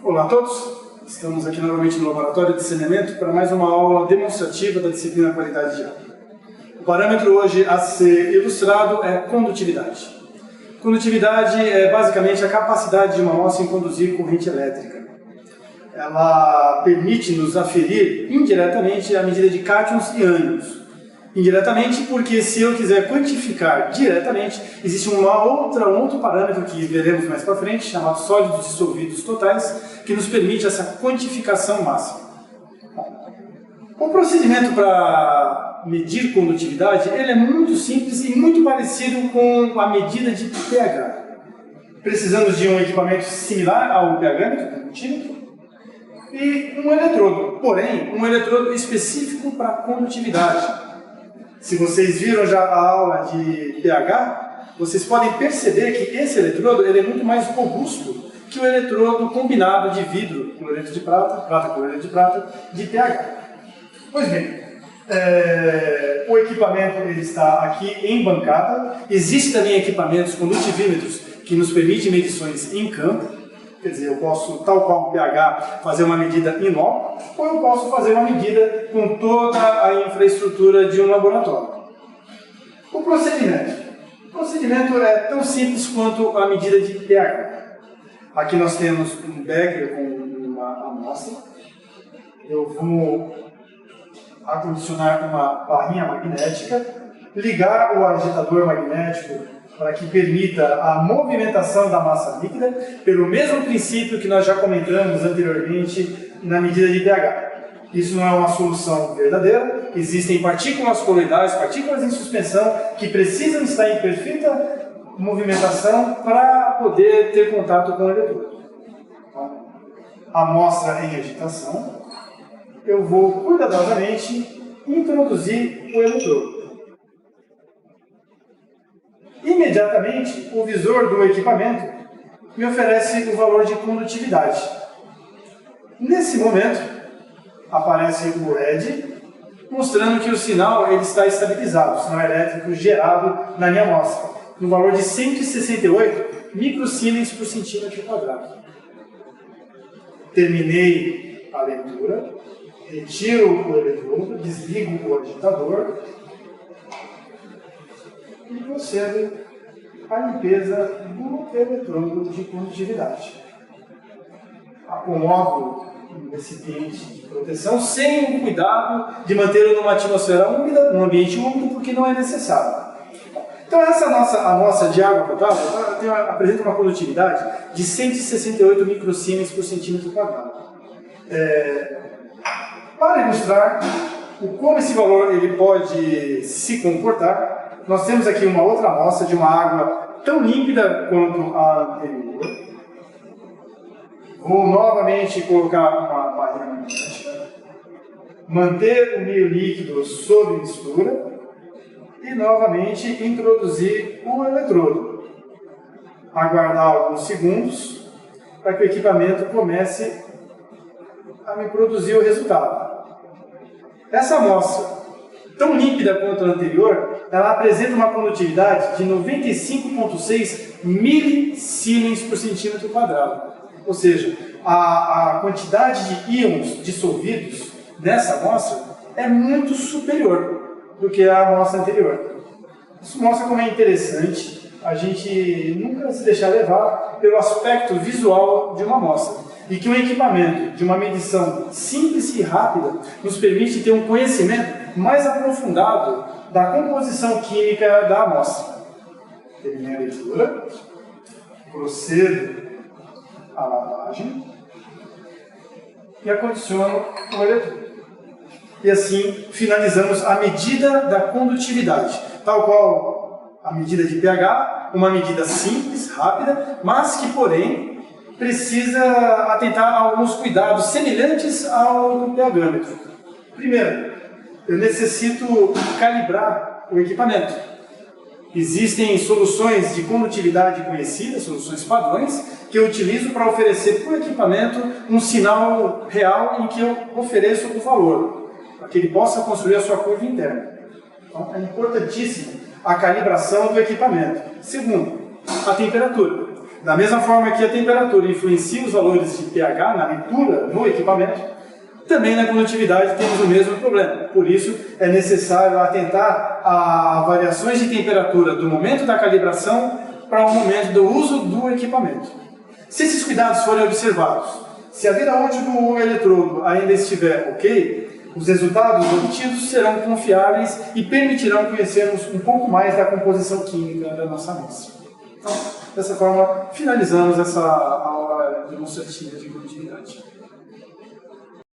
Olá a todos, estamos aqui novamente no Laboratório de Saneamento para mais uma aula demonstrativa da disciplina Qualidade de Água. O parâmetro hoje a ser ilustrado é condutividade. Condutividade é basicamente a capacidade de uma amostra em conduzir corrente elétrica. Ela permite nos aferir indiretamente a medida de cátions e ânions. Indiretamente porque se eu quiser quantificar diretamente, existe um outro parâmetro que veremos mais para frente, chamado sólidos dissolvidos totais, que nos permite essa quantificação máxima. O procedimento para medir condutividade ele é muito simples e muito parecido com a medida de pH. Precisamos de um equipamento similar ao pH, um multímetro, e um eletrodo, porém um eletrodo específico para condutividade. Se vocês viram já a aula de pH, vocês podem perceber que esse eletrodo ele é muito mais robusto que o eletrodo combinado de vidro, cloreto de prata, cloreto de prata, de pH. Pois bem, o equipamento ele está aqui em bancada. Existem também equipamentos condutivímetros que nos permitem medições em campo. Quer dizer, eu posso, tal qual o pH, fazer uma medida in loco, ou eu posso fazer uma medida com toda a infraestrutura de um laboratório. O procedimento é tão simples quanto a medida de pH. Aqui nós temos um becker com uma amostra. Eu vou acondicionar uma barrinha magnética, ligar o agitador magnético para que permita a movimentação da massa líquida, pelo mesmo princípio que nós já comentamos anteriormente na medida de pH. Isso não é uma solução verdadeira, existem partículas coloidais, partículas em suspensão, que precisam estar em perfeita movimentação para poder ter contato com o eletrodo. Então, amostra em agitação, eu vou cuidadosamente introduzir o eletrodo. Imediatamente, o visor do equipamento me oferece o valor de condutividade. Nesse momento, aparece o LED, mostrando que o sinal ele está estabilizado, o sinal elétrico gerado na minha amostra, no valor de 168 microsiemens por centímetro quadrado. Terminei a leitura, retiro o eletrodo, desligo o agitador e procedo à limpeza do eletrodo de condutividade. Acomodo um recipiente de proteção sem o cuidado de mantê-lo numa atmosfera úmida, num ambiente úmido, porque não é necessário. Então essa nossa amostra de água potável apresenta uma condutividade de 168 microsiemens por centímetro quadrado. Para ilustrar como esse valor ele pode se comportar, nós temos aqui uma outra amostra de uma água tão límpida quanto a anterior. Vou novamente colocar uma barrinha magnética, manter o meio líquido sob mistura e novamente introduzir o eletrodo. Aguardar alguns segundos para que o equipamento comece a me produzir o resultado. Essa amostra, tão límpida quanto a anterior, ela apresenta uma condutividade de 95,6 milisiemens por centímetro quadrado. Ou seja, a quantidade de íons dissolvidos nessa amostra é muito superior do que a amostra anterior. Isso mostra como é interessante a gente nunca se deixar levar pelo aspecto visual de uma amostra. E que um equipamento de uma medição simples e rápida nos permite ter um conhecimento mais aprofundado da composição química da amostra. Terminei a leitura, procedo à lavagem e acondiciono o eletrodo. E assim finalizamos a medida da condutividade, tal qual a medida de pH, uma medida simples, rápida, mas que, porém, precisa atentar a alguns cuidados semelhantes ao do pH-metro. Primeiro, eu necessito calibrar o equipamento. Existem soluções de condutividade conhecidas, soluções padrões, que eu utilizo para oferecer para o equipamento um sinal real em que eu ofereço o valor, para que ele possa construir a sua curva interna. Então, é importantíssimo a calibração do equipamento. Segundo, a temperatura. Da mesma forma que a temperatura influencia os valores de pH na leitura no equipamento, também na condutividade temos o mesmo problema. Por isso, é necessário atentar a variações de temperatura do momento da calibração para o momento do uso do equipamento. Se esses cuidados forem observados, se a vida útil do eletrodo ainda estiver ok, os resultados obtidos serão confiáveis e permitirão conhecermos um pouco mais da composição química da nossa amostra. Então, dessa forma, finalizamos essa aula demonstrativa de condutividade.